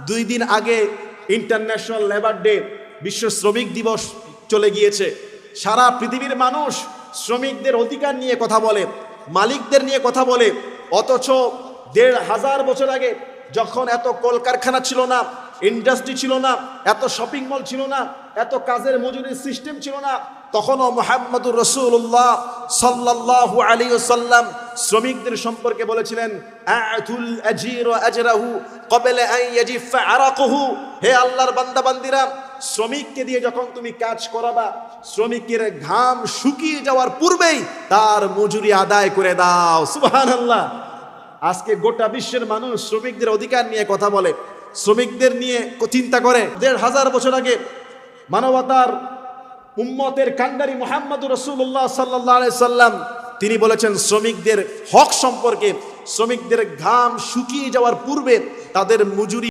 2 দিন আগে international labour day, বিশ্ব শ্রমিক দিবস চলে গিয়েছে। সারা পৃথিবীর মানুষ শ্রমিকদের অধিকার নিয়ে কথা বলে, মালিকদের নিয়ে কথা বলে, অথচ 1500 বছর আগে যখন এত কলকারখানা ছিল না, ইন্ডাস্ট্রি ছিল না, এত শপিং মল ছিল না, এত কাজের মজুরির সিস্টেম ছিল না, তখনও মুহাম্মদুর রাসূলুল্লাহ সাল্লাল্লাহু আলাইহি ওয়াসাল্লাম শ্রমিকদের সম্পর্কে বলেছিলেন, আ'তুল আজীর আজরাহু ক্বাবলা আন ইয়াজিফা আরাকুহু। হে আল্লাহর বান্দা বান্দিরা, শ্রমিককে দিয়ে যখন তুমি কাজ করাবা, শ্রমিকের ঘাম শুকিয়ে যাওয়ার পূর্বেই তার মজুরি আদায় করে দাও। সুবহানাল্লাহ। আজকে গোটা বিশ্বের মানুষ শ্রমিকদের অধিকার নিয়ে কথা বলে, শ্রমিকদের নিয়ে চিন্তা করে। 1500 বছর আগে মানবতার উম্মতের কান্ডারি মুহাম্মদুর রাসূলুল্লাহ সাল্লাল্লাহু আলাইহি সাল্লাম তিনি বলেছেন শ্রমিকদের হক সম্পর্কে, শ্রমিকদের ঘাম শুকিয়ে যাওয়ার পূর্বে তাদের মজুরি